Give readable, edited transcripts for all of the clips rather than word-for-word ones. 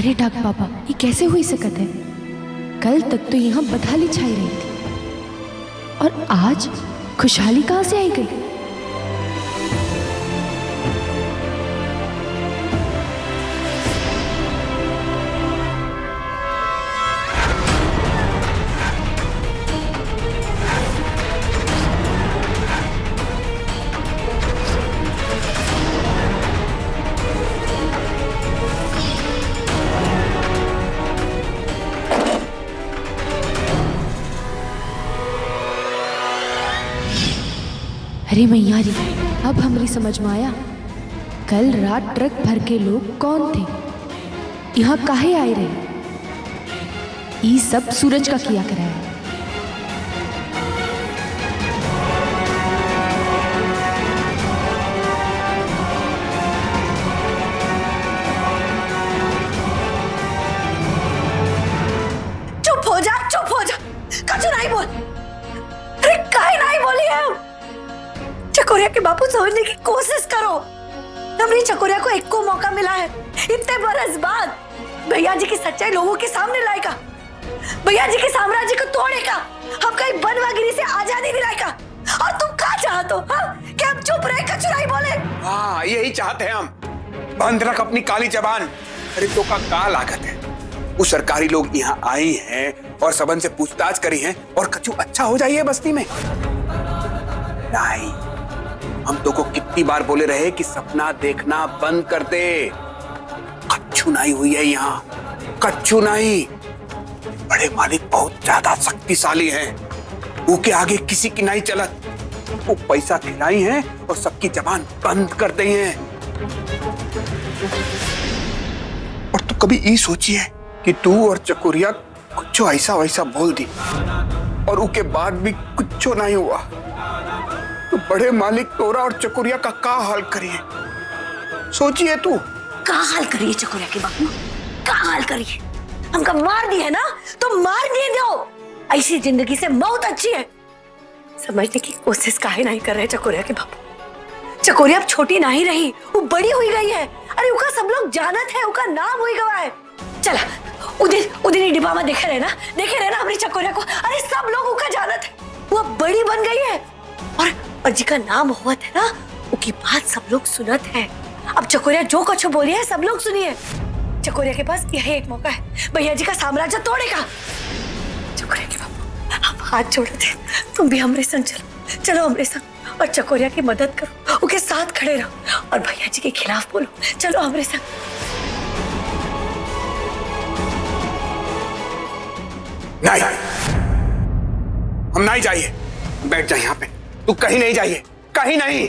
अरे डाक बाबा, ये कैसे हुई सकत है? कल तक तो यहाँ बदहाली छाई रही थी और आज खुशहाली कहाँ से आई गई? अरे मैयारी, अब हमरी समझ में आया, कल रात ट्रक भर के लोग कौन थे, यहाँ काहे आए रहे? ये सब सूरज का किया कराया। चुप हो जा, चुप हो जा, कुछ नहीं बोल। अरे काहे नहीं बोली है? चकोरिया के बापू समझने की कोशिश करो। हमारी चकोरिया को एक को मौका मिला है इतने बरस बाद भैया जी की सच्चाई लोगों के सामने लाएगा, भैया जी के साम्राज्य को तोड़ेगा, हम कहीं बनवागिरी से आजादी दिलाएगा। और तुम क्या चाहते हो? कि हम चुप रहे, कुछ नहीं बोले? हाँ, यही चाहते हैं हम। बंद रख अपनी काली जबान। अरे तो का लागत है? वो सरकारी लोग यहाँ आई हैं और सबन से पूछताछ करी हैं और कछु अच्छा हो जाइए बस्ती में। नहीं, हम तो को कितनी बार बोले रहे कि सपना देखना बंद कर दे। कच्चू नहीं हुई है यहाँ, कच्चू नहीं। बड़े मालिक बहुत ज्यादा शक्तिशाली हैं, वो के आगे किसी की नहीं चलत। वो पैसा खिलाई हैं और सबकी जबान बंद कर दी हैं। और तू कभी ये सोची है कि तू और चकोरिया कुछ ऐसा वैसा बोल दी और उसके बाद भी कुछ नहीं हुआ तो बड़े मालिक तोरा और चकोरिया का हाल करिए? सोचिए तू। का हाल करिए चकोरिया के बापू, का हाल करिए? हमका मार दिए ना तो मार दिए दो। ऐसी जिंदगी से मौत अच्छी है। समझने की कोशिश काहे नहीं कर रहे चकोरिया के बापू? चकोरिया अब छोटी नहीं रही, वो बड़ी हुई गई है। अरे उका सब लोग जानत है, उका नाम हुई गवा है। चला उदिन डिब्बा में देखे रहे ना हमारी चकोरिया को। अरे सब लोग उका जानत है, वो अब बड़ी बन गई है और जिका नाम हुआ था ना, उनकी बात सब लोग सुनत है। अब चकोरिया जो कुछ बोली है सब लोग सुनिए। चकोरिया के पास यही एक मौका है, भैया जी का साम्राज्य तोड़ेगा। चकोरिया के बापू, हम हाथ जोड़े थे, तुम भी हमरे संग चलो हमरे संग और चकोरिया की मदद करो, उनके साथ खड़े रहो और भैया जी के खिलाफ बोलो। चलो हमरे संग। नहीं, हम नहीं जाइए। बैठ जाए यहाँ पे, तू कहीं नहीं जाइए, कहीं नहीं।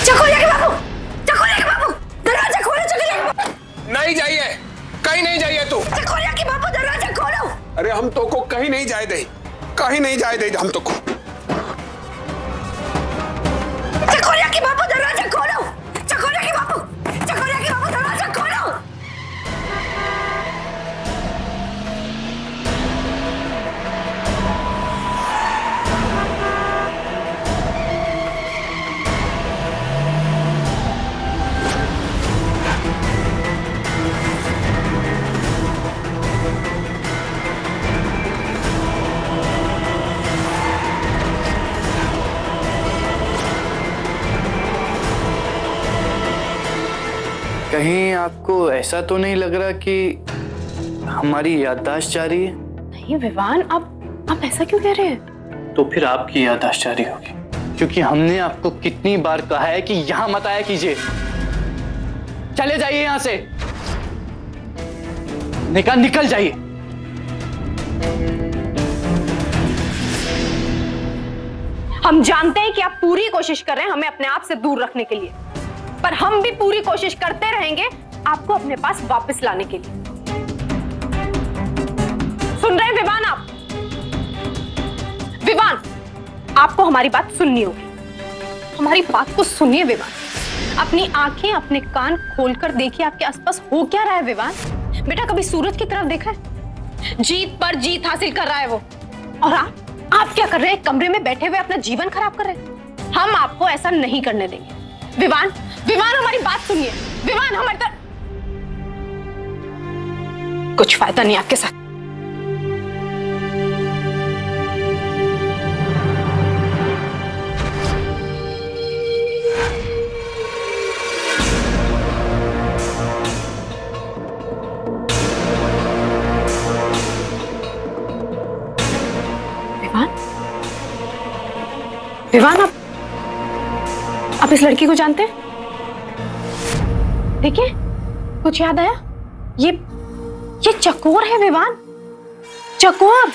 चकोरिया के बापू, चकोरिया के बापू, दरवाजा खोलो। चकोरिया के बापू, नहीं जाइए, कहीं नहीं जाइए तू। चकोरिया के बापू, दरवाजा खोलो। अरे हम तो को कहीं नहीं जाए दे, कहीं नहीं जाए दे हम तो को। चकोरिया के बापू, दरवाजा खोलो। चकोरिया के बापू, चकोरिया के बापू, दरवाजा खोलो। कहीं आपको ऐसा तो नहीं लग रहा कि हमारी याददाश्त जा रही है? नहीं विवान, आप ऐसा क्यों कह रहे हैं? तो फिर आपकी याददाश्त जा रही होगी, क्योंकि हमने आपको कितनी बार कहा है कि यहां मत आया कीजिए। चले जाइए यहां से, निकल जाइए। हम जानते हैं कि आप पूरी कोशिश कर रहे हैं हमें अपने आप से दूर रखने के लिए, पर हम भी पूरी कोशिश करते रहेंगे आपको अपने पास वापस लाने के लिए। सुन रहे हैं विवान आप? विवान, आपको हमारी बात सुननी होगी। हमारी बात को सुनिए विवान। अपनी आंखें, अपने कान खोलकर देखिए आपके आसपास हो क्या रहा है विवान। बेटा कभी सूरज की तरफ देखा है? जीत पर जीत हासिल कर रहा है वो, और आप क्या कर रहे हैं? कमरे में बैठे हुए अपना जीवन खराब कर रहे हैं। हम आपको ऐसा नहीं करने देंगे। विवान, विवान हमारी बात सुनिए। विवान हमारी तरफ कुछ फायदा नहीं आपके साथ। विवान, विवान, आप इस लड़की को जानते हैं? देखिए, कुछ याद आया? ये चकोर है विवान, चकोर,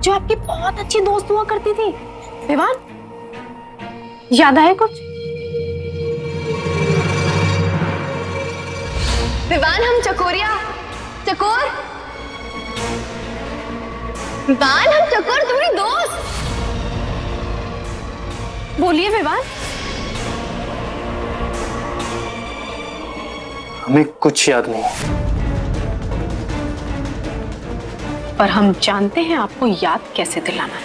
जो आपकी बहुत अच्छी दोस्त हुआ करती थी। विवान, याद आया कुछ? विवान, हम चकोरिया, चकोर, विवान, हम चकोर तुम्हारी दोस्त। बोलिए विवान। हमें कुछ याद नहीं है, पर हम जानते हैं आपको याद कैसे दिलाना है।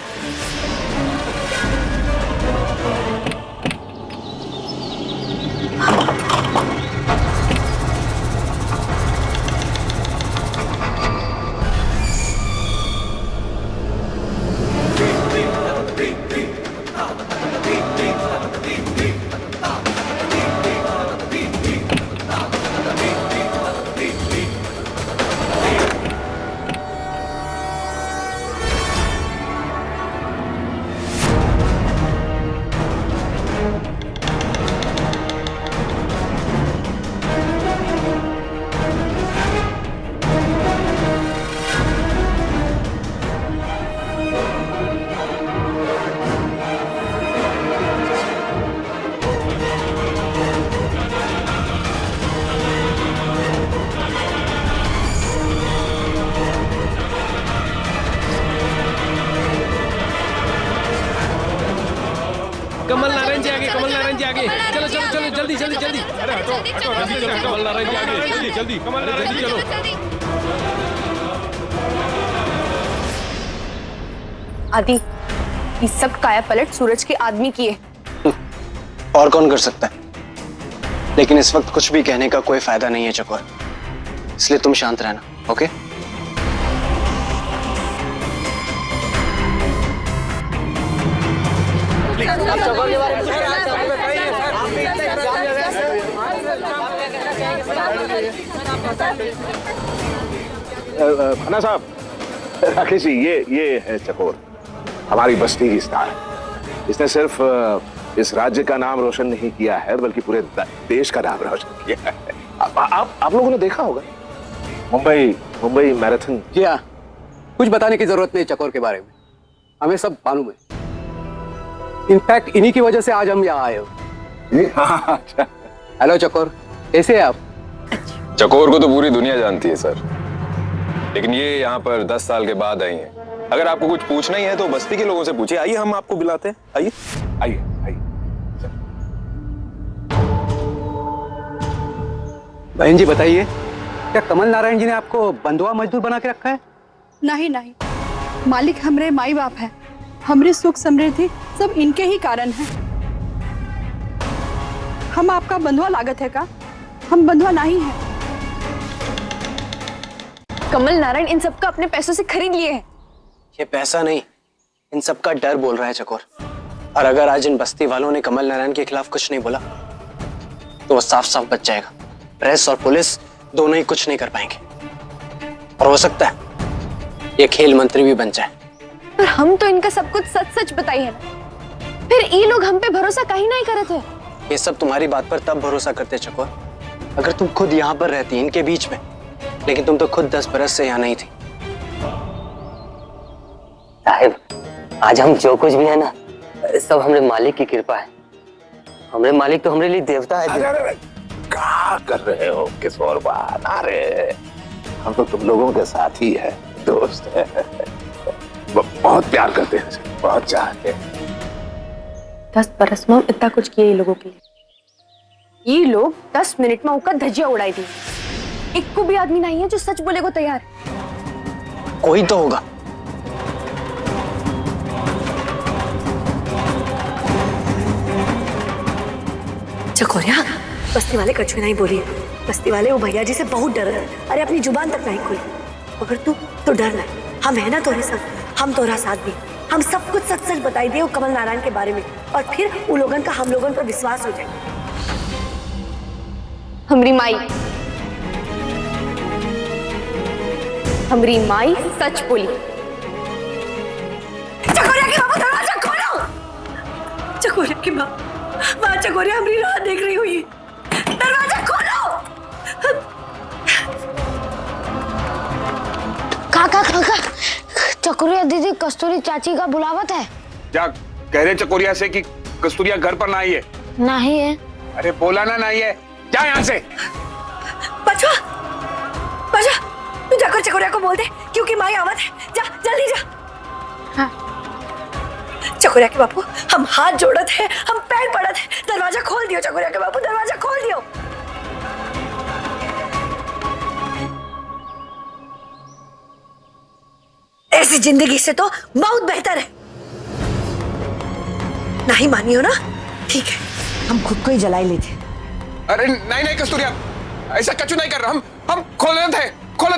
कमल नारायण जी आगे, कमल नारायण जी आगे, चलो चलो चलो, जल्दी जल्दी जल्दी, अरे हटो हटो, जल्दी चलो, कमल नारायण जी आगे, जल्दी जल्दी, कमल नारायण जी चलो। आदि, ये सब काया पलट सूरज के आदमी की है। और कौन कर सकता है? लेकिन इस वक्त कुछ भी कहने का कोई फायदा नहीं है चकोर, इसलिए तुम शांत रहना, ओके? खाना साहब, राकेश जी, ये है चकोर, हमारी बस्ती की स्टार। इसने सिर्फ इस राज्य का नाम रोशन नहीं किया है, बल्कि पूरे देश का नाम रोशन किया है। आप लोगों ने देखा होगा मुंबई मैराथन। जी हाँ, कुछ बताने की जरूरत नहीं चकोर के बारे में, हमें सब मालूम है। इनफैक्ट इन्हीं की वजह से आज हम यहाँ आए हो। हेलो चकोर, कैसे हैं आप? चकोर को तो पूरी दुनिया जानती है सर, लेकिन ये यहाँ पर 10 साल के बाद आई हैं। अगर आपको कुछ पूछना ही है तो बस्ती के लोगों से पूछिए। आइए, हम आपको बुलाते हैं। आइए आइए आइए। बहन जी बताइए, क्या कमल नारायण जी ने आपको बंधुआ मजदूर बना के रखा है? नहीं नहीं, मालिक हमरे माई बाप है, हमरे सुख समृद्धि सब इनके ही कारण है। हम आपका बंधुआ लागत है का? हम बंधुआ नहीं है। कमल नारायण इन सबका अपने पैसों से खरीद लिए हैं। ये पैसा नहीं, इन सब का डर बोल रहा है चकोर। और अगर आज इन बस्ती वालों ने कमल नारायण के खिलाफ कुछ नहीं बोला तो वो साफ साफ बच जाएगा। प्रेस और पुलिस दोनों ही कुछ नहीं कर पाएंगे, और हो सकता है ये खेल मंत्री भी बन जाए। पर हम तो इनका सब कुछ सच सच बताई है, फिर ये लोग हम पे भरोसा कहीं नहीं करे थे। ये सब तुम्हारी बात पर तब भरोसा करते चकोर अगर तुम खुद यहाँ पर रहती, इनके बीच में, लेकिन तुम तो खुद 10 बरस से यहाँ नहीं थी। साहिब, आज हम जो कुछ भी है ना, सब हमारे मालिक की कृपा है। हमारे मालिक तो हमारे लिए देवता है। अरे क्या कर रहे हो किशोर बान? अरे हम तो तुम लोगों के साथ ही है, दोस्त है, बहुत प्यार करते हैं, बहुत चाहते हैं। 10 बरस में इतना कुछ किया ये लोगों के लिए। ये लोग 10 मिनट में उनका धज्जियां उड़ाई दी। एक को भी आदमी नहीं है जो सच बोले को तैयार। कोई तो होगा। चकोरिया, बस्ती वाले कछु नहीं बोली। बस्ती वाले वो भैया जी से बहुत डर रहे। अरे अपनी जुबान तक नहीं खोली। मगर तू तो डर ना, हम है ना तोरे साथ, हम तोरा साथ भी। हम सब कुछ सच सच बताई दिए कमल नारायण के बारे में, और फिर उन लोगन का हम लोगन पर विश्वास हो जाए। हमरी माई सच बोली। चकोरिया की बाबू दरवाजा खोलो। चकोरिया की माँ, चकोरिया हमारी राह देख रही हुई है। दरवाजा खोलो। काका चकोरिया दीदी कस्तूरी चाची का बुलावत है। क्या कह रहे चकोरिया से कि कस्तूरिया घर पर ना आई है? नहीं है। अरे बोला ना नहीं है, जा यहाँ से। बचवा तू जाकर चकोरिया को बोल दे क्योंकि माई आवत है। जा जल्दी जा। हाँ। चकोरिया के बापू हम हाथ जोड़त है, हम पैर पड़त है। दरवाजा खोल दियो चकोरिया के बापू, दरवाजा खोल दियो। ऐसी जिंदगी से तो बहुत बेहतर है। नहीं मानियो ना, ठीक है, हम खुद को ही जलाई लेते। अरे नहीं कस्तूरिया, ऐसा कचू नहीं कर रहा। हम खोलते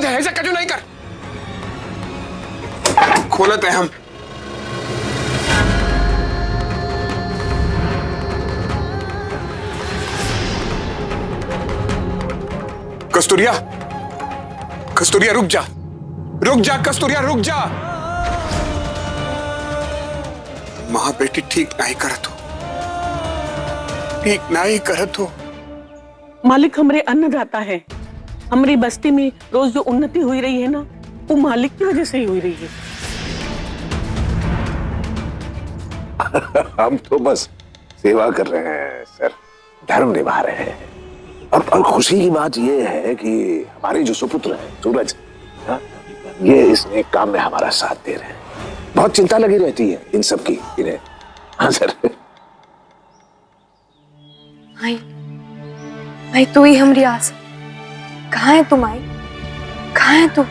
हैं, ऐसा कचू नहीं कर। खोलते हैं हम। कस्तूरिया रुक जा कस्तूरिया रुक जा। माँ बेटी ठीक नहीं करत हो। मालिक हमरे अन्नदाता है। हमारी बस्ती में रोज जो उन्नति हुई रही है ना, वो मालिक की वजह से ही हुई रही है। हम तो बस सेवा कर रहे हैं सर, धर्म निभा रहे हैं। और खुशी की बात यह है कि हमारे जो सुपुत्र हैं सूरज, ये इस नेक काम में हमारा साथ दे रहे हैं। बहुत चिंता लगी रहती है इन सब की इन्हें। हाँ सर। माई तू ही हमारी आस। कहाँ है तू माई, कहाँ है तू?